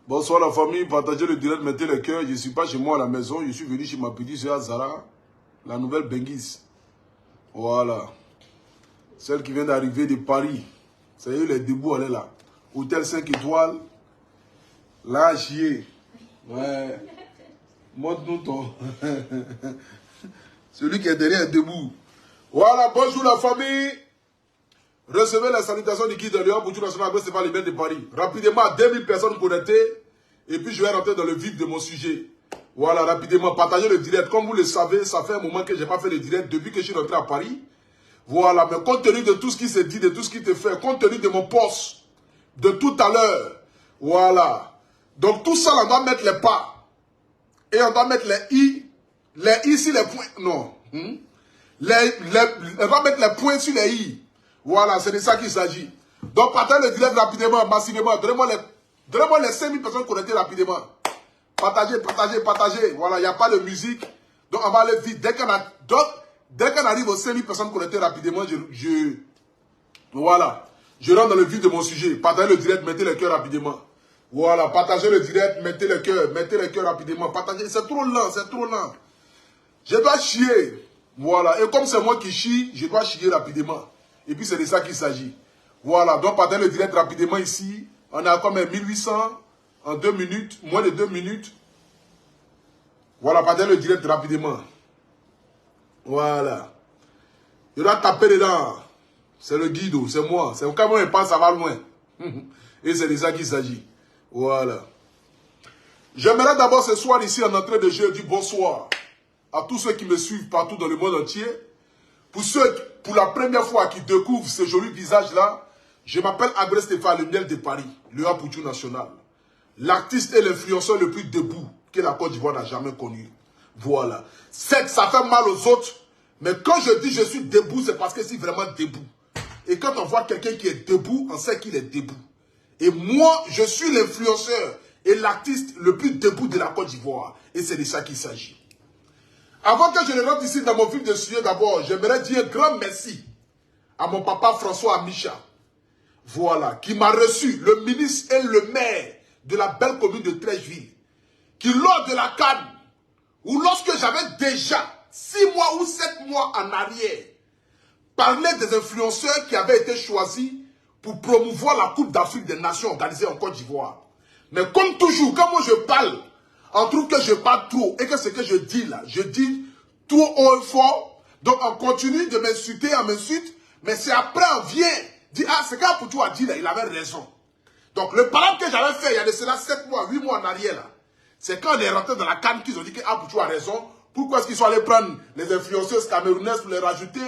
Bonsoir la famille, partagez le direct, mettez le cœur. Je ne suis pas chez moi à la maison, je suis venu chez ma petite soeur Zara, la nouvelle Benguis. Voilà. Celle qui vient d'arriver de Paris. Ça y est, les débuts, elle est là. Hôtel 5 étoiles. Là, chier. Ouais. Montre-nous ton. Celui qui est derrière est debout. Voilà, bonjour la famille. Recevez la salutation du guide de Léon pour tout national agressé par les mains de Paris. Rapidement, 2000 personnes connectées. Et puis je vais rentrer dans le vif de mon sujet. Voilà, rapidement, partagez le direct. Comme vous le savez, ça fait un moment que je n'ai pas fait le direct depuis que je suis rentré à Paris. Voilà, mais compte tenu de tout ce qui se dit, de tout ce qui te fait, compte tenu de mon poste, de tout à l'heure. Voilà. Donc tout ça, on doit mettre les pas. Et on doit mettre les i. Les i sur les points. Non. On va mettre les points sur les i. Voilà, c'est de ça qu'il s'agit. Donc, partagez le direct rapidement, massivement. Donnez-moi les 5000 personnes connectées rapidement. Partagez, partagez, partagez. Voilà, il n'y a pas de musique. Donc, on va aller vite. Dès qu'on arrive aux 5000 personnes connectées rapidement, voilà. Je rentre dans le vif de mon sujet. Partagez le direct, mettez le cœur rapidement. Voilà, partagez le direct, mettez le cœur rapidement. Partagez, c'est trop lent, c'est trop lent. Je dois chier. Voilà, et comme c'est moi qui chie, je dois chier rapidement. Et puis c'est de ça qu'il s'agit. Voilà, donc partagez le direct rapidement ici. On a comme 1800 en 2 minutes, moins de 2 minutes. Voilà, partagez le direct rapidement. Voilà. Je dois taper dedans. C'est le guide, c'est moi. C'est quand moi je pense, ça va loin. Et c'est de ça qu'il s'agit. Voilà. J'aimerais d'abord ce soir ici en entrée de jeu dire bonsoir à tous ceux qui me suivent partout dans le monde entier. Pour ceux, pour la première fois, qui découvrent ce joli visage-là, je m'appelle Abré Stéphane, le miel de Paris, le Apoutou national. L'artiste et l'influenceur le plus debout que la Côte d'Ivoire n'a jamais connu. Voilà. Ça fait mal aux autres, mais quand je dis je suis debout, c'est parce que je suis vraiment debout. Et quand on voit quelqu'un qui est debout, on sait qu'il est debout. Et moi, je suis l'influenceur et l'artiste le plus debout de la Côte d'Ivoire. Et c'est de ça qu'il s'agit. Avant que je ne rentre ici dans mon film de sujet, d'abord, j'aimerais dire un grand merci à mon papa François Amicha. Voilà, qui m'a reçu, le ministre et le maire de la belle commune de Trècheville, qui lors de la CAN, ou lorsque j'avais déjà 6 mois ou 7 mois en arrière, parlait des influenceurs qui avaient été choisis pour promouvoir la Coupe d'Afrique des Nations organisée en Côte d'Ivoire. Mais comme toujours, quand moi je parle, on trouve que je parle trop et que ce que je dis là, je dis tout haut et fort. Donc on continue de m'insulter, on m'insulte, mais c'est après on vient dire, ah, c'est quand Poutou a dit là, il avait raison. Donc le parole que j'avais fait il y a de cela 7 mois, 8 mois en arrière là, c'est quand on est rentré dans la canne qu'ils ont dit que ah, Poutou a raison. Pourquoi est-ce qu'ils sont allés prendre les influenceuses camerounaises pour les rajouter?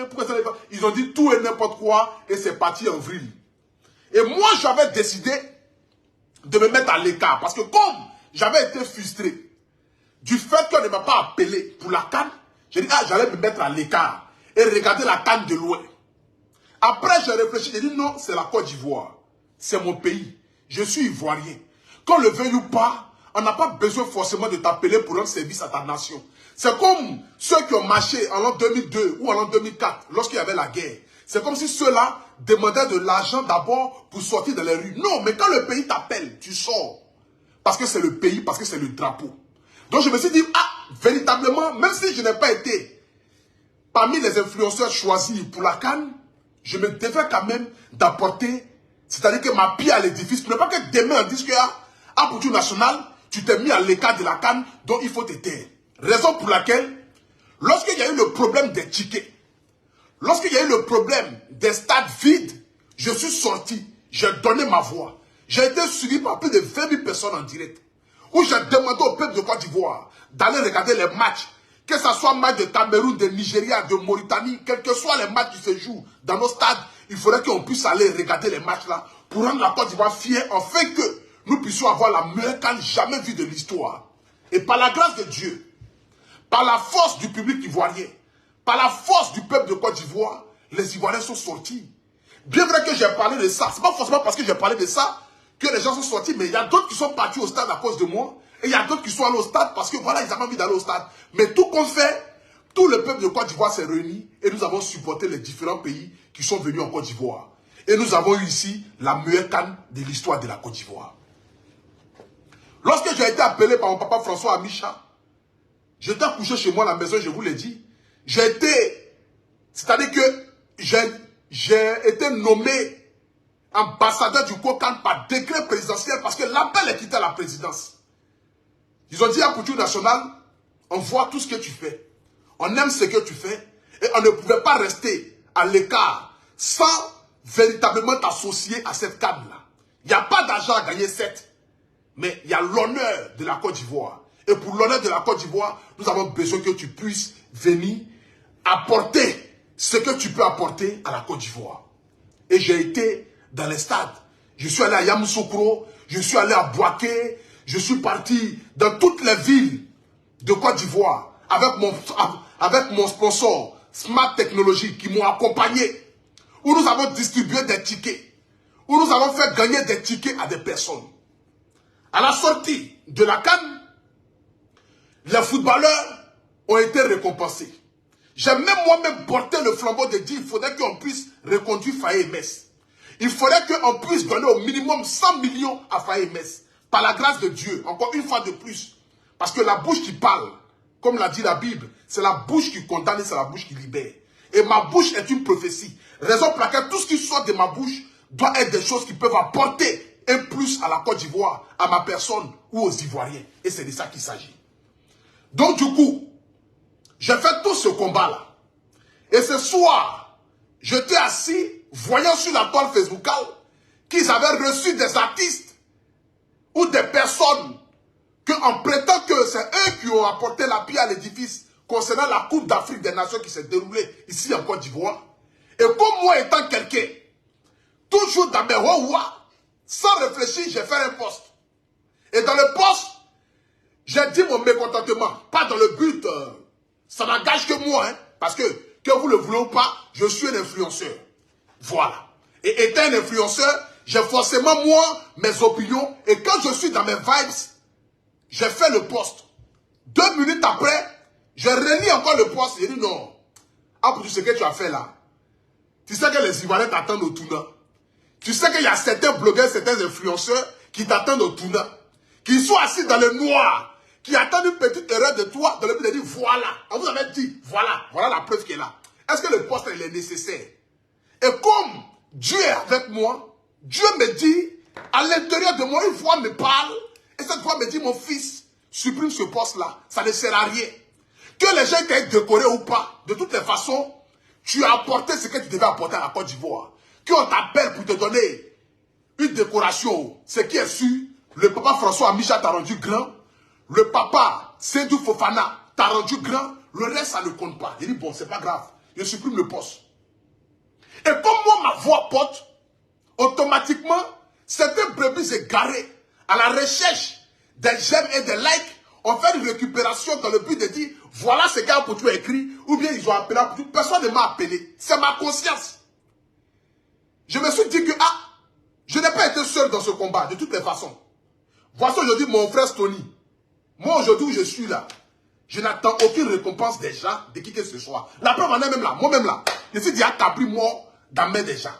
Ils ont dit tout et n'importe quoi et c'est parti en vrille. Et moi j'avais décidé de me mettre à l'écart parce que comme j'avais été frustré du fait qu'on ne m'a pas appelé pour la CAN, j'ai dit, ah, j'allais me mettre à l'écart et regarder la CAN de loin. Après, j'ai réfléchi, j'ai dit, non, c'est la Côte d'Ivoire. C'est mon pays. Je suis ivoirien. Qu'on le veuille ou pas, on n'a pas besoin forcément de t'appeler pour rendre service à ta nation. C'est comme ceux qui ont marché en l'an 2002 ou en l'an 2004, lorsqu'il y avait la guerre. C'est comme si ceux-là demandaient de l'argent d'abord pour sortir dans les rues. Non, mais quand le pays t'appelle, tu sors. Parce que c'est le pays, parce que c'est le drapeau. Donc je me suis dit, ah, véritablement, même si je n'ai pas été parmi les influenceurs choisis pour la CAN, je me devais quand même d'apporter, c'est-à-dire que ma pierre à l'édifice, pour ne pas que demain on dise que, à Poutou national, tu t'es mis à l'écart de la CAN, donc il faut te taire. Raison pour laquelle, lorsqu'il y a eu le problème des tickets, lorsqu'il y a eu le problème des stades vides, je suis sorti, j'ai donné ma voix. J'ai été suivi par plus de 20 000 personnes en direct. Où j'ai demandé au peuple de Côte d'Ivoire d'aller regarder les matchs, que ce soit match de Cameroun, de Nigeria, de Mauritanie, quels que soient les matchs qui se jouent dans nos stades, il faudrait qu'on puisse aller regarder les matchs là pour rendre la Côte d'Ivoire fière, afin que nous puissions avoir la meilleure CAN jamais vue de l'histoire. Et par la grâce de Dieu, par la force du public ivoirien, par la force du peuple de Côte d'Ivoire, les Ivoiriens sont sortis. Bien vrai que j'ai parlé de ça, c'est pas forcément parce que j'ai parlé de ça que les gens sont sortis, mais il y a d'autres qui sont partis au stade à cause de moi. Et il y a d'autres qui sont allés au stade parce que voilà, ils avaient envie d'aller au stade. Mais tout qu'on fait, tout le peuple de Côte d'Ivoire s'est réuni et nous avons supporté les différents pays qui sont venus en Côte d'Ivoire. Et nous avons eu ici la meilleure CAN de l'histoire de la Côte d'Ivoire. Lorsque j'ai été appelé par mon papa François Amicha, j'étais couché chez moi à la maison, je vous l'ai dit. C'est-à-dire que j'ai été nommé ambassadeur du COCAN par décret présidentiel parce que l'appel est quitté à la présidence. Ils ont dit à Couture Nationale, on voit tout ce que tu fais. On aime ce que tu fais. Et on ne pouvait pas rester à l'écart sans véritablement t'associer à cette CAN-là. Il n'y a pas d'argent à gagner, certes, mais il y a l'honneur de la Côte d'Ivoire. Et pour l'honneur de la Côte d'Ivoire, nous avons besoin que tu puisses venir apporter ce que tu peux apporter à la Côte d'Ivoire. Et j'ai été dans les stades. Je suis allé à Yamoussoukro, je suis allé à Bouaké, je suis parti dans toutes les villes de Côte d'Ivoire avec mon sponsor Smart Technologies qui m'ont accompagné, où nous avons distribué des tickets, où nous avons fait gagner des tickets à des personnes. À la sortie de la CAN, les footballeurs ont été récompensés. J'ai même moi-même porté le flambeau de dire qu'il faudrait qu'on puisse reconduire Faye Mess. Il faudrait qu'on puisse donner au minimum 100 millions à Faye Mess. Par la grâce de Dieu, encore une fois de plus. Parce que la bouche qui parle, comme l'a dit la Bible, c'est la bouche qui condamne et c'est la bouche qui libère. Et ma bouche est une prophétie. Raison pour laquelle tout ce qui sort de ma bouche doit être des choses qui peuvent apporter un plus à la Côte d'Ivoire, à ma personne ou aux Ivoiriens. Et c'est de ça qu'il s'agit. Donc du coup, j'ai fait tout ce combat-là. Et ce soir, j'étais assis, voyant sur la toile Facebookale qu'ils avaient reçu des artistes ou des personnes en prétendant que c'est eux qui ont apporté la pierre à l'édifice concernant la Coupe d'Afrique des Nations qui s'est déroulée ici en Côte d'Ivoire. Et comme moi étant quelqu'un, toujours dans mes rois, sans réfléchir, j'ai fait un poste. Et dans le poste, j'ai dit mon mécontentement, pas dans le but, ça n'engage que moi, hein, parce que vous le voulez ou pas, je suis un influenceur. Voilà. Et étant un influenceur, j'ai forcément moi mes opinions, et quand je suis dans mes vibes, j'ai fait le poste. 2 minutes après, je relis encore le poste et je dis non. Ah, pour tout ce que tu as fait là, tu sais que les Ivoiriens t'attendent au tournant. Tu sais qu'il y a certains blogueurs, certains influenceurs qui t'attendent au tournant. Qui sont assis dans le noir, qui attendent une petite erreur de toi, dans le but de dire voilà. On vous avait dit voilà, voilà la preuve qui est là. Est-ce que le poste il est nécessaire? Et comme Dieu est avec moi, Dieu me dit, à l'intérieur de moi, une voix me parle, et cette voix me dit, mon fils, supprime ce poste-là, ça ne sert à rien. Que les gens t'aient décoré ou pas, de toutes les façons, tu as apporté ce que tu devais apporter à la Côte d'Ivoire. Qu'on t'appelle pour te donner une décoration, ce qui est sûr, le papa François Amicha t'a rendu grand, le papa Seydou Fofana t'a rendu grand, le reste ça ne compte pas. Il dit bon, c'est pas grave, je supprime le poste. Et comme moi ma voix porte, automatiquement, certains brebis égarés à la recherche des j'aime et des likes ont fait une récupération dans le but de dire voilà ce qu'a Poutou écrit, ou bien ils ont appelé Poutou. Personne ne m'a appelé. C'est ma conscience. Je me suis dit que je n'ai pas été seul dans ce combat, de toutes les façons. Voici aujourd'hui mon frère Stony. Moi aujourd'hui où je suis là, je n'attends aucune récompense des gens, de qui que ce soit. La preuve en est même là, moi-même là. Je suis déjà cabri mort dans mes des gens.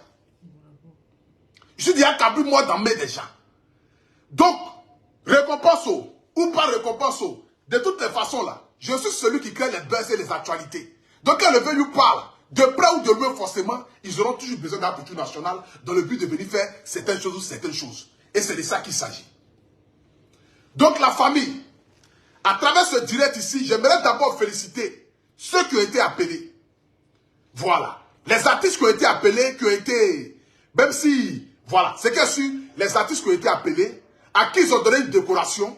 Je suis déjà cabri mort dans mes des gens. Donc, récompense ou pas récompense, de toutes les façons là, je suis celui qui crée les buzz et les actualités. Donc quand le venu parle, de près ou de loin forcément, ils auront toujours besoin d'un culture nationale dans le but de venir faire certaines choses ou certaines choses. Et c'est de ça qu'il s'agit. Donc la famille, à travers ce direct ici, j'aimerais d'abord féliciter ceux qui ont été appelés. Voilà. Les artistes qui ont été appelés, qui ont été, même si, voilà, c'est que sûr, les artistes qui ont été appelés, à qui ils ont donné une décoration,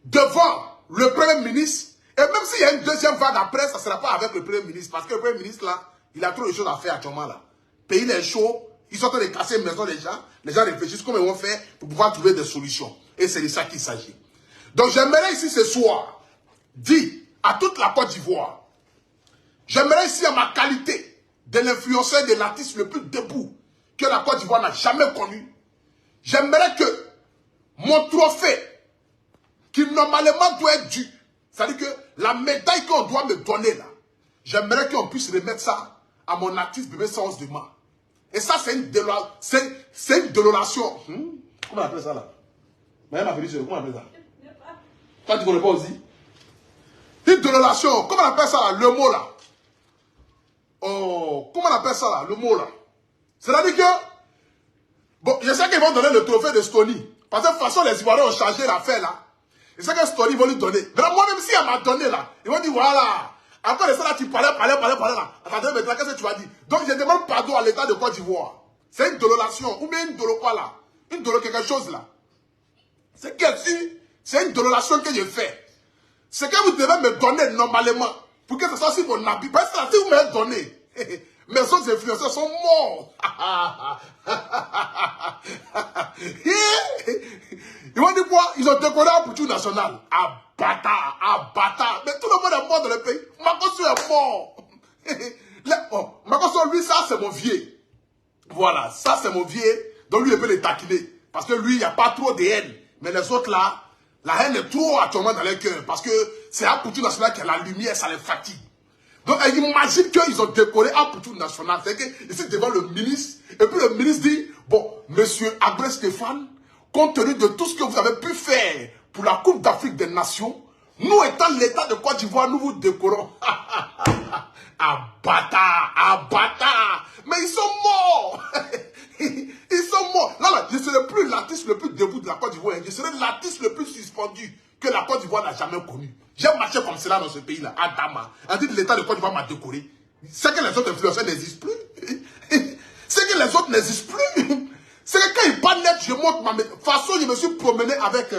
devant le Premier ministre, et même s'il y a une deuxième vague après, ça ne sera pas avec le Premier ministre, parce que le Premier ministre là, il a trop de choses à faire actuellement là. Le pays est chaud, ils sont en train de casser les maisons des gens, les gens réfléchissent comment ils vont faire pour pouvoir trouver des solutions. Et c'est de ça qu'il s'agit. Donc j'aimerais ici ce soir, dire à toute la Côte d'Ivoire, j'aimerais ici à ma qualité de l'influenceur de l'artiste le plus debout que la Côte d'Ivoire n'a jamais connu, j'aimerais que mon trophée, qui normalement doit être dû, c'est-à-dire que la médaille qu'on doit me donner là, j'aimerais qu'on puisse remettre ça à mon artiste bébé Sans Demain. Et ça, c'est une déloration. Comment on appelle ça là? Comment on appelle ça? Toi, tu ne connais pas aussi? Une déloration. Comment on appelle ça là? Le mot là. Oh, comment on appelle ça là? Le mot là. C'est-à-dire que, bon, je sais qu'ils vont donner le trophée de Stony. Parce que de toute façon, les Ivoiriens ont changé l'affaire là. Je sais que Stony vont lui donner. Mais moi-même, si elle m'a donné là, ils vont dire voilà. Encore de ça là, tu parlais là. Attendez, maintenant, qu'est-ce que tu vas dire? Donc, je demande pardon à l'État de Côte d'Ivoire. C'est une déloration. Ou bien une dolo quoi là? Une dolo quelque chose là. C'est une déloration que je fais. C'est que vous devez me donner normalement. Pour que ce soit sur mon habit. Parce que si vous me donnez, mes autres influenceurs sont morts. Ils vont dire quoi? Ils ont décoré un Poutou national. À bâtard. Mais tout le monde est mort dans le pays. Makosso est mort. Makosso, lui, ça, c'est mon vieux. Voilà, ça, c'est mon vieux. Donc, lui, il peut les taquiner. Parce que lui, il n'y a pas trop de haine. Mais les autres, là, la haine est trop actuellement dans leur cœur. Parce que c'est un Poutou national qui a la lumière, ça les fatigue. Donc, imagine qu'ils ont décoré un Poutou national. C'est que, ici, devant le ministre, et puis le ministre dit, bon, monsieur Abré Stéphane, compte tenu de tout ce que vous avez pu faire pour la Coupe d'Afrique des Nations, nous étant l'État de Côte d'Ivoire, nous vous décorons. Ah bâtard. Mais ils sont morts. Ils sont morts. Là, je ne serai plus l'artiste le plus debout de la Côte d'Ivoire. Je serai l'artiste le plus suspendu que la Côte d'Ivoire n'a jamais connu. J'ai marché comme cela dans ce pays-là, à Dama. On dit que l'État de Côte d'Ivoire m'a décoré. C'est que les autres influenceurs n'existent plus. C'est que les autres n'existent plus. C'est que quand ils parlent net, je montre ma... De toute façon, je me suis promené avec...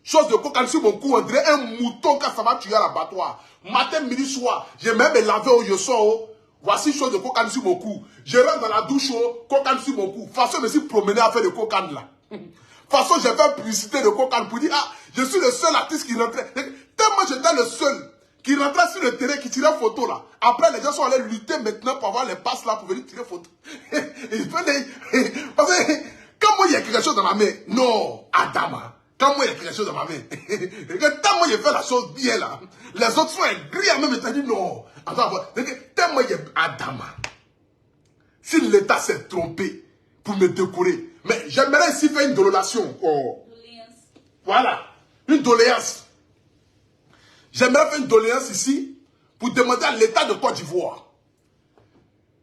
chose de cocaïne sur mon cou, on dirait un mouton quand ça va tuer à l'abattoir. Matin, midi, soir, j'ai même me lavé au yoso. Voici chose de cocaïne sur mon cou. Je rentre dans la douche, cocaïne sur mon cou. De toute façon, je me suis promené à faire de cocaïne là. De toute façon, j'ai fait publicité de cocaïne pour dire, ah, je suis le seul artiste qui rentrait. Tellement j'étais le seul qui rentrait sur le terrain, qui tirait photo là. Après, les gens sont allés lutter maintenant pour avoir les passes là pour venir tirer photo. Parce que, quand moi il y a quelque chose dans ma main, non, Adama. Quand moi il y a quelque chose dans ma main, tant moi j'ai fait la chose bien là, les autres sont aigris à même et t'as dit non. Attends, tant moi il y a Adama. Si l'État s'est trompé pour me décorer, mais j'aimerais ici faire une doléation. Oh. Voilà, une doléance. J'aimerais faire une doléance ici pour demander à l'État de Côte d'Ivoire.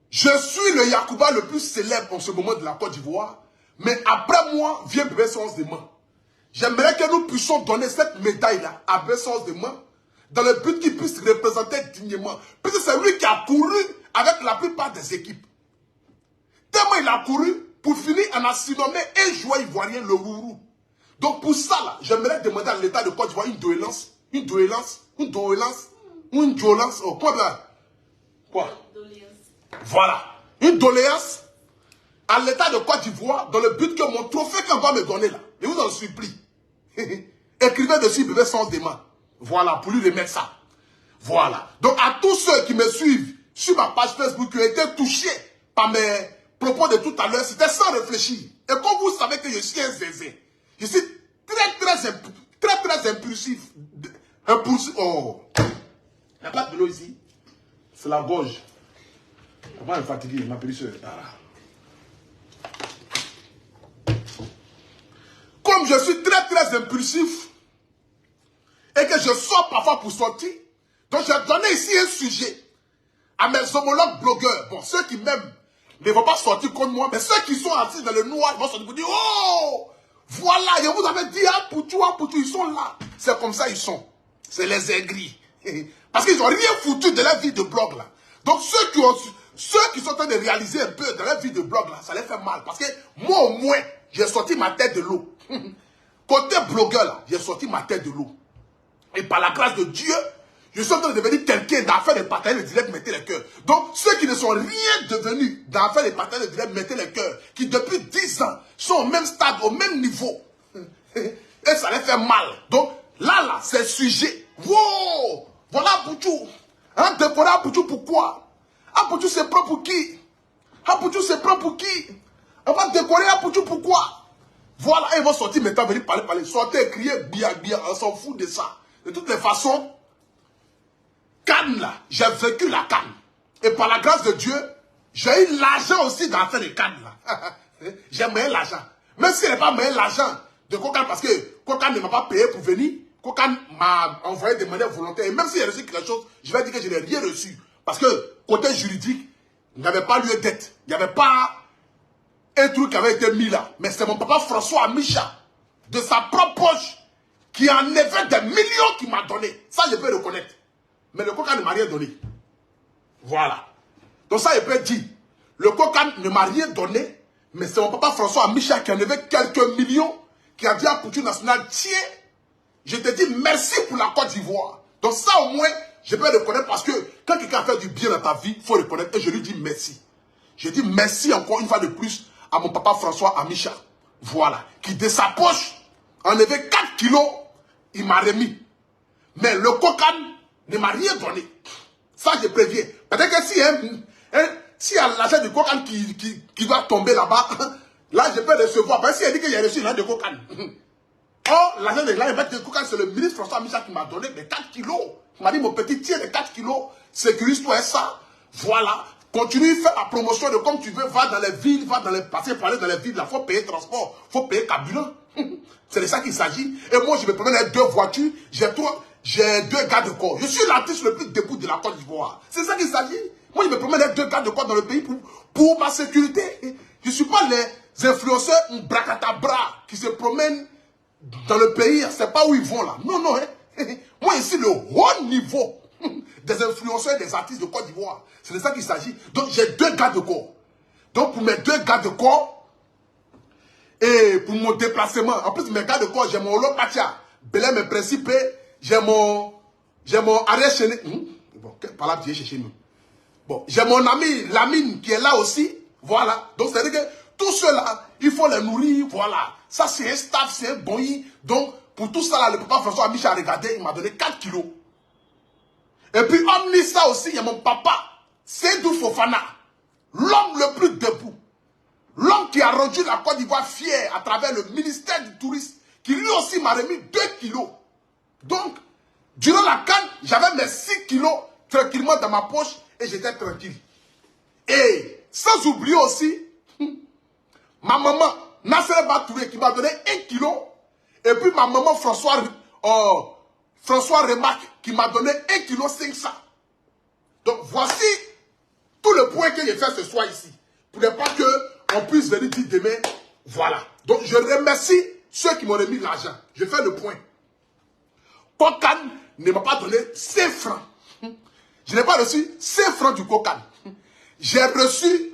Je suis le Yacouba le plus célèbre en ce moment de la Côte d'Ivoire, mais après moi vient Bébé Sens de Main. J'aimerais que nous puissions donner cette médaille-là à Bébé Sens de Main dans le but qu'il puisse représenter dignement. Puisque c'est lui qui a couru avec la plupart des équipes. Tellement il a couru pour finir en a surnommé un joueur ivoirien, le Rourou. Donc pour ça, là, j'aimerais demander à l'État de Côte d'Ivoire une doléance. Oh, quoi là? Quoi? Voilà. Une doléance à l'État de Côte d'Ivoire dans le but que mon trophée qu'on va me donner là, je vous en supplie. Écrivez dessus Bébé Sens de Main. Voilà, pour lui remettre ça. Voilà. Donc à tous ceux qui me suivent sur ma page Facebook qui ont été touchés par mes propos de tout à l'heure, c'était sans réfléchir. Et comme vous savez que je suis un zézé, je suis très impulsif. Oh, il n'y a pas de l'eau ici. C'est la gorge. Comment elle est fatiguée, ma petite soeur. Comme je suis très impulsif et que je sors parfois pour sortir, donc j'ai donné ici un sujet à mes homologues blogueurs. Bon, ceux qui m'aiment ne vont pas sortir contre moi, mais ceux qui sont assis dans le noir vont sortir pour dire, oh, voilà, je vous avais dit, ah, Poutou, ils sont là. C'est comme ça ils sont. C'est les aigris. Parce qu'ils n'ont rien foutu de la vie de blog là. Donc ceux qui sont en train de réaliser un peu de la vie de blog là, ça les fait mal. Parce que moi au moins, j'ai sorti ma tête de l'eau. Côté blogueur là, j'ai sorti ma tête de l'eau. Et par la grâce de Dieu, je suis en train de devenir quelqu'un d'affaires de partager le direct, mettez les cœurs. Donc ceux qui ne sont rien devenus d'affaires de partager le direct, mettez les cœurs. Qui depuis 10 ans sont au même stade, au même niveau. Et ça les fait mal. Donc là, c'est sujet. Wow! Voilà Poutou. Hein, décorer Poutou pourquoi? Poutou c'est propre pour qui? Poutou c'est propre pour qui? On va décorer Poutou pourquoi? Voilà, ils vont sortir maintenant, venir parler. Sortez, crier, bien, on s'en fout de ça. De toutes les façons, Cannes là, j'ai vécu la Cannes. Et par la grâce de Dieu, J'ai eu l'argent aussi dans l'affaire de Cannes, là. J'ai moyen l'argent. Même s'il n'est pas moyen l'argent de Kokan, parce que Kokan ne m'a pas payé pour venir, Kokan m'a envoyé des manières volontaires. Et même s'il a reçu quelque chose, je vais dire que je n'ai rien reçu. Parce que, côté juridique, il n'y avait pas lieu d'être. Il n'y avait pas un truc qui avait été mis là. Mais c'est mon papa François Amicha, de sa propre poche, qui en avait des millions qui m'a donné. Ça, je peux reconnaître. Mais le Kokan ne m'a rien donné. Voilà. Donc ça, je peux dire. Le Kokan ne m'a rien donné, mais c'est mon papa François Amicha qui en avait quelques millions, qui a dit à Couture Nationale, tiens, je te dis merci pour la Côte d'Ivoire. Donc ça, au moins, je peux reconnaître parce que quand quelqu'un a fait du bien dans ta vie, il faut reconnaître. Et je lui dis merci. Je dis merci encore une fois de plus à mon papa François Amicha. Voilà. Qui de sa poche en avait 4 kilos, il m'a remis. Mais le Kokan ne m'a rien donné. Ça, je préviens. Peut-être que si y a l'argent du Kokan qui doit tomber là-bas, là, je peux recevoir. Parce que s'il a dit que j'ai reçu l'argent de Kokan. Oh, l'argent de Kokan, c'est le ministre François Amicha qui m'a donné mes 4 kilos. Il m'a dit, mon petit, tiens les 4 kilos, sécurise-toi ça. Voilà. Continue, fais la promotion de comme tu veux, va dans les villes, va dans les passer, pour aller dans les villes, il faut payer transport, il faut payer carburant. C'est de ça qu'il s'agit. Et moi, je me promène avec 2 voitures, j'ai 2 gardes de corps. Je suis l'artiste le plus debout de la Côte d'Ivoire. C'est ça qu'il s'agit. Moi, je me promène avec 2 gardes de corps dans le pays pour ma sécurité. Je ne suis pas les influenceurs bracadabra qui se promènent dans le pays, c'est pas où ils vont là. Non, non. Moi, ici, le haut niveau des influenceurs et des artistes de Côte d'Ivoire. C'est de ça qu'il s'agit. Donc, j'ai 2 gardes de corps. Donc, pour mes 2 gardes de corps, et pour mon déplacement, en plus, mes gardes de corps, j'ai mon Olopatia, Belém et Principe, j'ai mon Ariel Chené. Bon, par là, tu es chez nous. Bon, j'ai mon ami Lamine qui est là aussi. Voilà. Donc, c'est-à-dire que tout cela, il faut les nourrir. Voilà. Ça, c'est un staff, c'est un boy. Donc, pour tout ça, là, le papa François Amicha a regardé, il m'a donné 4 kilos. Et puis, omni ça aussi, il y a mon papa, Seydou Fofana, l'homme le plus debout. L'homme qui a rendu la Côte d'Ivoire fière à travers le ministère du Tourisme, qui lui aussi m'a remis 2 kilos. Donc, durant la canne, j'avais mes 6 kilos tranquillement dans ma poche et j'étais tranquille. Et sans oublier aussi, ma maman, Nasser Batouré, qui m'a donné 1 kilo. Et puis ma maman François Remarque, qui m'a donné 1,5 kg. Donc voici tout le point que j'ai fait ce soir ici. Pour ne pas qu'on puisse venir dire demain, voilà. Donc je remercie ceux qui m'ont remis l'argent. Je fais le point. Kokan ne m'a pas donné 5 francs. Je n'ai pas reçu 5 francs du Kokan. J'ai reçu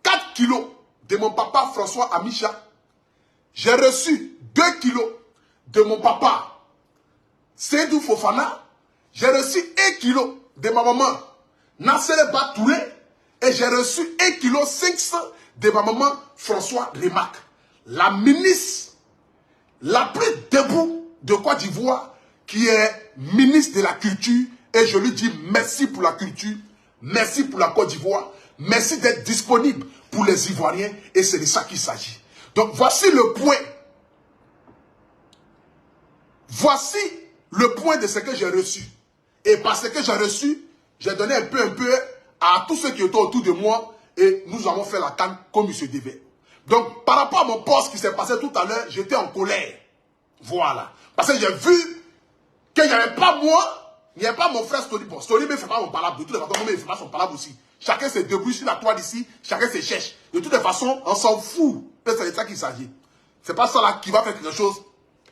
4 kilos de mon papa François Amicha. J'ai reçu 2 kilos de mon papa Seydou Fofana. J'ai reçu 1 kilo de ma maman Nasser Batouré. Et j'ai reçu 1,5 kg de ma maman François Remarque. La ministre la plus debout de Côte d'Ivoire, qui est ministre de la culture. Et je lui dis merci pour la culture, merci pour la Côte d'Ivoire, merci d'être disponible pour les Ivoiriens. Et c'est de ça qu'il s'agit. Donc voici le point. Voici le point de ce que j'ai reçu. Et parce que j'ai reçu, j'ai donné un peu à tous ceux qui étaient autour de moi. Et nous avons fait la canne comme il se devait. Donc par rapport à mon poste qui s'est passé tout à l'heure, j'étais en colère. Voilà. Parce que j'ai vu qu'il n'y avait pas moi, il n'y avait pas mon frère Stoli. Bon, Stoli ne fait pas mon palabre. De toutes les façons, moi, il ne fait pas son palabre aussi. Chacun se débrouille sur la toile ici, chacun se cherche. De toutes les façons, on s'en fout. C'est de ça qu'il s'agit. C'est pas ça là qui va faire quelque chose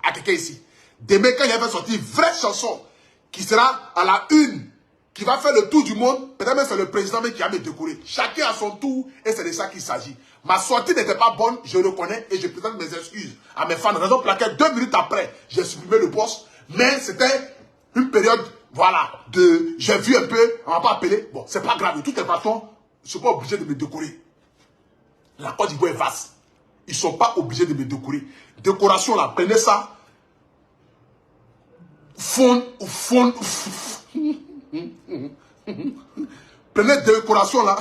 à quelqu'un ici. Demain, quand il va sortir une vraie chanson qui sera à la une, qui va faire le tour du monde, peut-être même c'est le président qui va me décorer. Chacun à son tour, et c'est de ça qu'il s'agit. Ma sortie n'était pas bonne, je reconnais, et je présente mes excuses à mes fans. Raison pour laquelle 2 minutes après, j'ai supprimé le poste, mais c'était une période, voilà, j'ai vu un peu, on va pas appeler, bon, c'est pas grave, de toutes les façons, ils ne sont pas obligés de me décorer. La Côte d'Ivoire est vaste. Ils ne sont pas obligés de me décorer. Décoration là, prenez ça. Prenez décoration là.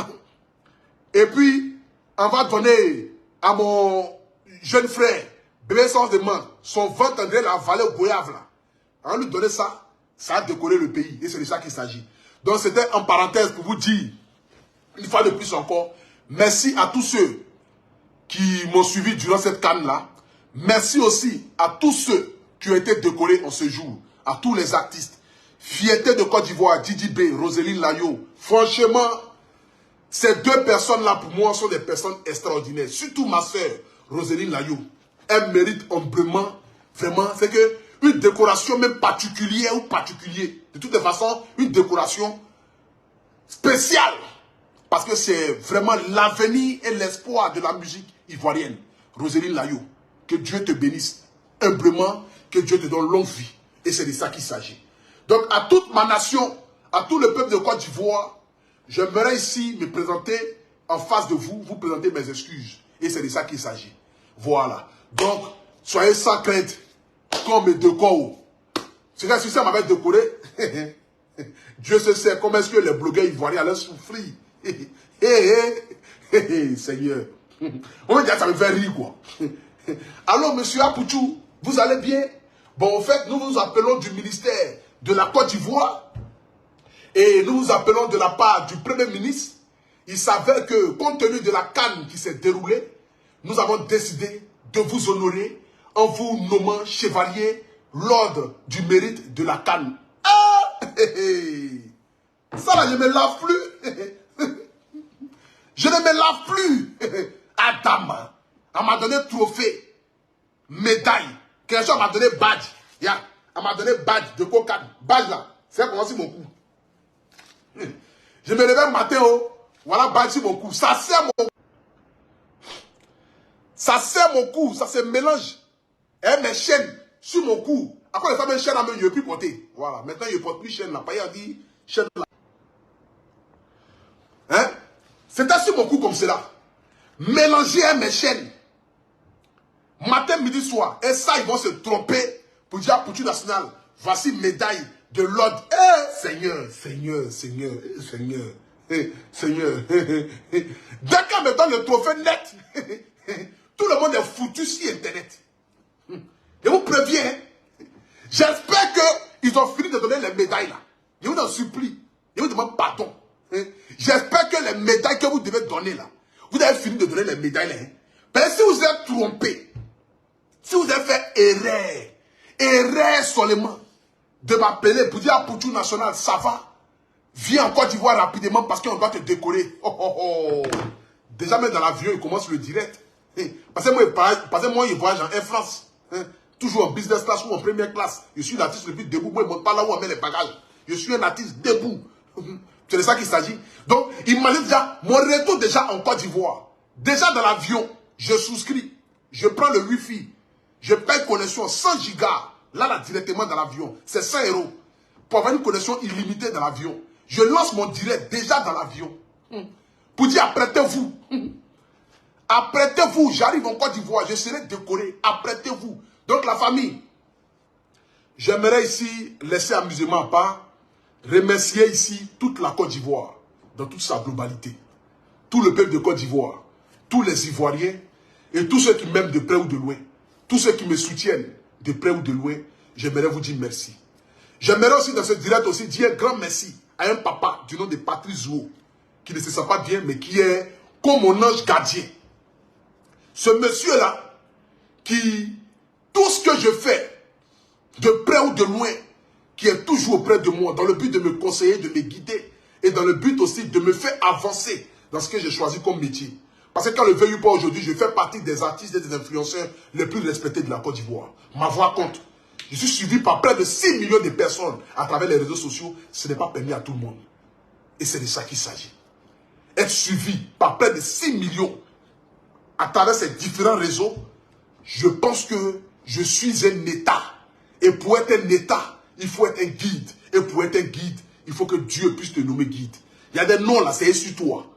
Et puis, on va donner à mon jeune frère, bébé sans demande, son ventre André la vallée au goyave là. On lui donner ça, ça a décoré le pays. Et c'est de ça qu'il s'agit. Donc c'était en parenthèse pour vous dire, une fois de plus encore, Merci à tous ceux qui m'ont suivi durant cette canne-là. Merci aussi à tous ceux qui ont été décorés en ce jour. À tous les artistes. Fierté de Côte d'Ivoire, Didi B, Roseline Layo. Franchement, ces deux personnes-là, pour moi, sont des personnes extraordinaires. Surtout ma soeur, Roseline Layo. Elle mérite humblement, vraiment, c'est que une décoration même particulière ou particulier. De toute façon, une décoration spéciale. Parce que c'est vraiment l'avenir et l'espoir de la musique ivoirienne. Roseline Layo, que Dieu te bénisse humblement, que Dieu te donne longue vie. Et c'est de ça qu'il s'agit. Donc à toute ma nation, à tout le peuple de Côte d'Ivoire, j'aimerais ici me présenter en face de vous, vous présenter mes excuses. Et c'est de ça qu'il s'agit. Voilà. Donc, soyez sans crainte, comme me décore. C'est que si ça m'avait décoré, Dieu se sait comment est-ce que les blogueurs ivoiriens allaient souffrir. Seigneur. On va dire ça me fait rire, quoi. Alors, monsieur Apoutou, vous allez bien? Bon, en fait, nous nous appelons du ministère de la Côte d'Ivoire et nous nous appelons de la part du Premier ministre. Il s'avère que, compte tenu de la canne qui s'est déroulée, nous avons décidé de vous honorer en vous nommant chevalier l'ordre du mérite de la canne. Ah, ça là, je ne me lave plus. Je ne me lave plus. Adam, elle m'a donné trophée, médaille. Quelqu'un m'a donné badge. Yeah. Elle m'a donné badge de cocaine. Badge là, c'est comment sur mon cou. Je me levais le matin, oh, voilà badge sur mon cou. Ça sert mon cou. Ça sert mon cou, ça se mélange. Et mes chaînes sur mon cou. Après, les femmes, une chaîne à me, je ne peux plus porter. Voilà, maintenant, je ne porte plus chaîne là. Pas y a dit chaîne là. Hein? C'était sur mon cou comme cela. Mélanger mes chaînes. Matin, midi, soir. Et ça, ils vont se tromper pour dire pour tout national. Voici médaille de l'ordre. Eh, Seigneur, Seigneur, Seigneur, Seigneur, Seigneur. Dès qu'on me donne le trophée net, tout le monde est foutu sur Internet. Je vous préviens. J'espère qu'ils ont fini de donner les médailles là. Je vous en supplie. Je vous demande pardon. J'espère que les médailles que vous devez donner là, vous avez fini de donner les médailles là. Mais si vous êtes trompé, si vous avez fait erreur seulement, de m'appeler pour dire à Poutou National, ça va, viens en Côte d'Ivoire rapidement parce qu'on doit te décorer. Oh, oh, oh. Déjà même dans l'avion, il commence le direct. Parce que moi, il voyage en Air France. Toujours en business class ou en première classe. Je suis l'artiste le plus debout. Moi, je ne monte pas là où on met les bagages. Je suis un artiste debout. C'est de ça qu'il s'agit. Donc, imagine déjà, mon retour déjà en Côte d'Ivoire. Déjà dans l'avion, je souscris. Je prends le Wi-Fi. Je paye connexion 100 gigas. Là, directement dans l'avion. C'est 100 €. Pour avoir une connexion illimitée dans l'avion. Je lance mon direct déjà dans l'avion. Pour dire, apprêtez-vous. Apprêtez-vous. J'arrive en Côte d'Ivoire. Je serai décoré. Apprêtez-vous. Donc, la famille, j'aimerais ici laisser amusement à part. Remercier ici toute la Côte d'Ivoire. Dans toute sa globalité. Tout le peuple de Côte d'Ivoire. Tous les Ivoiriens. Et tous ceux qui m'aiment de près ou de loin. Tous ceux qui me soutiennent de près ou de loin. J'aimerais vous dire merci. J'aimerais aussi dans ce direct aussi dire un grand merci à un papa du nom de Patrice Zouo, qui ne se sent pas bien, mais qui est comme mon ange gardien. Ce monsieur-là, qui, tout ce que je fais, de près ou de loin, qui est toujours auprès de moi, dans le but de me conseiller, de me guider, et dans le but aussi de me faire avancer dans ce que j'ai choisi comme métier. Parce que quand le veuille ou pas aujourd'hui, je fais partie des artistes et des influenceurs les plus respectés de la Côte d'Ivoire. Ma voix compte. Je suis suivi par près de 6 millions de personnes à travers les réseaux sociaux. Ce n'est pas permis à tout le monde. Et c'est de ça qu'il s'agit. Être suivi par près de 6 millions à travers ces différents réseaux, je pense que je suis un État. Et pour être un État, il faut être un guide. Et pour être un guide, il faut que Dieu puisse te nommer guide. Il y a des noms là, c'est sur toi.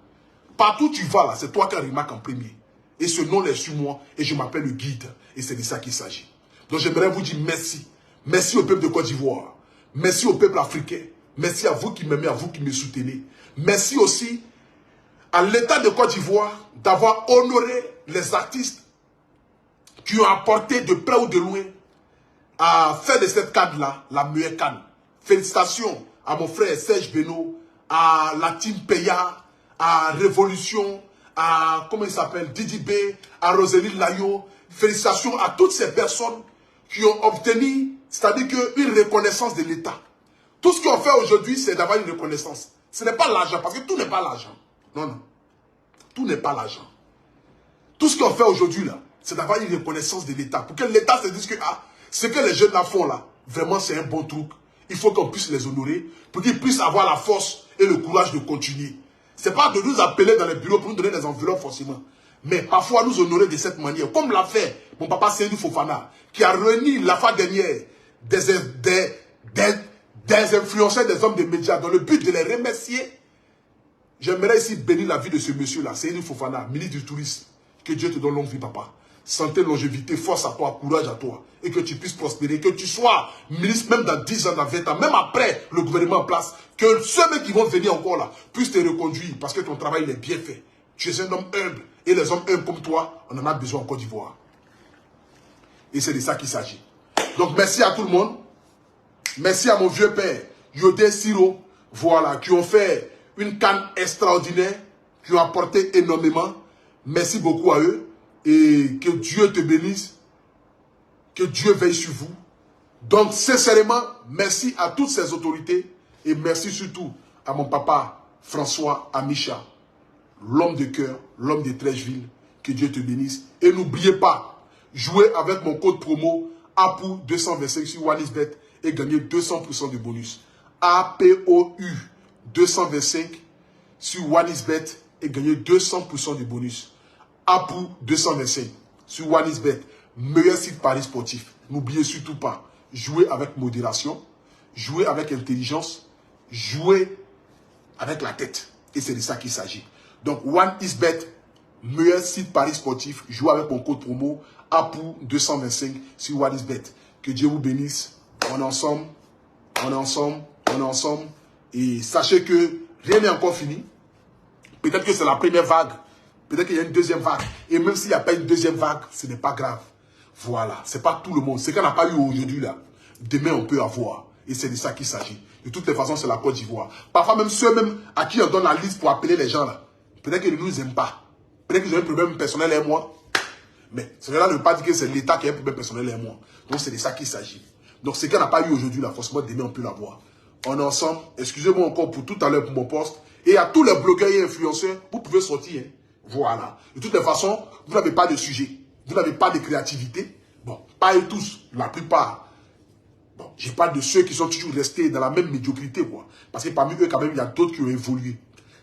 Partout où tu vas là, c'est toi qui remarque en premier. Et ce nom est sur moi et je m'appelle le guide. Et c'est de ça qu'il s'agit. Donc j'aimerais vous dire merci. Merci au peuple de Côte d'Ivoire. Merci au peuple africain. Merci à vous qui m'aimez, à vous qui me soutenez. Merci aussi à l'État de Côte d'Ivoire d'avoir honoré les artistes qui ont apporté de près ou de loin à faire de cette canne-là la meilleure canne. Félicitations à mon frère Serge Beno, à la team Peya, à Révolution, à, comment il s'appelle, Didi B, à Rosélie Layo. Félicitations à toutes ces personnes qui ont obtenu, c'est-à-dire une reconnaissance de l'État. Tout ce qu'on fait aujourd'hui, c'est d'avoir une reconnaissance. Ce n'est pas l'argent, parce que tout n'est pas l'argent. Non, non. Tout n'est pas l'argent. Tout ce qu'on fait aujourd'hui, là, c'est d'avoir une reconnaissance de l'État. Pour que l'État se dise que, ah, ce que les jeunes là font, là, vraiment, c'est un bon truc. Il faut qu'on puisse les honorer, pour qu'ils puissent avoir la force et le courage de continuer. Ce n'est pas de nous appeler dans les bureaux pour nous donner des enveloppes, forcément. Mais parfois, nous honorer de cette manière. Comme l'a fait mon papa Seydou Fofana, qui a réuni la fois dernière des influenceurs, des hommes des médias, dans le but de les remercier. J'aimerais ici bénir la vie de ce monsieur-là, Seydou Fofana, ministre du Tourisme. Que Dieu te donne longue vie, papa. Santé, longévité, force à toi, courage à toi. Et que tu puisses prospérer, que tu sois ministre même dans 10 ans, dans 20 ans, même après le gouvernement en place. Que ceux qui vont venir encore là puissent te reconduire parce que ton travail il est bien fait. Tu es un homme humble. Et les hommes humbles comme toi, on en a besoin en Côte d'Ivoire. Et c'est de ça qu'il s'agit. Donc merci à tout le monde. Merci à mon vieux père, Yodé Siro, voilà, qui ont fait une canne extraordinaire, qui ont apporté énormément. Merci beaucoup à eux. Et que Dieu te bénisse. Que Dieu veille sur vous. Donc, sincèrement, merci à toutes ces autorités. Et merci surtout à mon papa, François Amicha, l'homme de cœur, l'homme de Trècheville. Que Dieu te bénisse. Et n'oubliez pas, jouez avec mon code promo APOU 225 sur Wallisbet et gagnez 200% de bonus. APOU 225 sur Wallisbet et gagnez 200% de bonus. APOU 225 sur Wallisbet, meilleur site paris sportif. N'oubliez surtout pas, jouez avec modération, jouez avec intelligence, jouez avec la tête. Et c'est de ça qu'il s'agit. Donc, OneXBet, meilleur site paris sportif, jouez avec mon code promo APOU 225 sur OneXBet. Que Dieu vous bénisse. On est ensemble, on est ensemble, on est ensemble. Et sachez que rien n'est encore fini. Peut-être que c'est la première vague. Peut-être qu'il y a une deuxième vague. Et même s'il n'y a pas une deuxième vague, ce n'est pas grave. Voilà. Ce n'est pas tout le monde. Ce qu'on n'a pas eu aujourd'hui, là, demain, on peut avoir. Et c'est de ça qu'il s'agit. De toutes les façons, c'est la Côte d'Ivoire. Parfois, même ceux même à qui on donne la liste pour appeler les gens, là, peut-être qu'ils ne nous aiment pas. Peut-être qu'ils ont un problème personnel et moi. Mais cela ne veut pas dire que c'est l'État qui a un problème personnel et moi. Donc, c'est de ça qu'il s'agit. Donc, ce qu'on n'a pas eu aujourd'hui, là, forcément, demain, on peut l'avoir. On est ensemble. Excusez-moi encore pour tout à l'heure pour mon poste. Et à tous les blogueurs et influenceurs, vous pouvez sortir, hein. Voilà. De toutes les façons, vous n'avez pas de sujet. Vous n'avez pas de créativité. Bon, pas eux tous, la plupart. Bon, je parle de ceux qui sont toujours restés dans la même médiocrité, quoi. Parce que parmi eux, quand même, il y a d'autres qui ont évolué.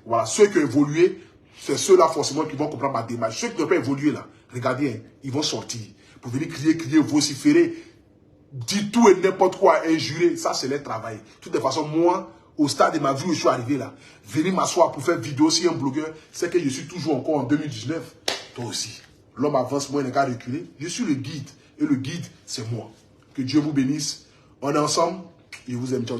Voilà. Ceux qui ont évolué, c'est ceux-là, forcément, qui vont comprendre ma démarche. Ceux qui n'ont pas évolué, là, regardez, hein, ils vont sortir. Pour venir crier, vociférer, dire tout et n'importe quoi, injurer. Ça, c'est leur travail. De toutes les façons, moi, au stade de ma vie où je suis arrivé là, venir m'asseoir pour faire vidéo si un blogueur, c'est que je suis toujours encore en 2019. Toi aussi. L'homme avance, moi, il n'a qu'à reculer. Je suis le guide. Et le guide, c'est moi. Que Dieu vous bénisse. On est ensemble. Je vous aime. Ciao.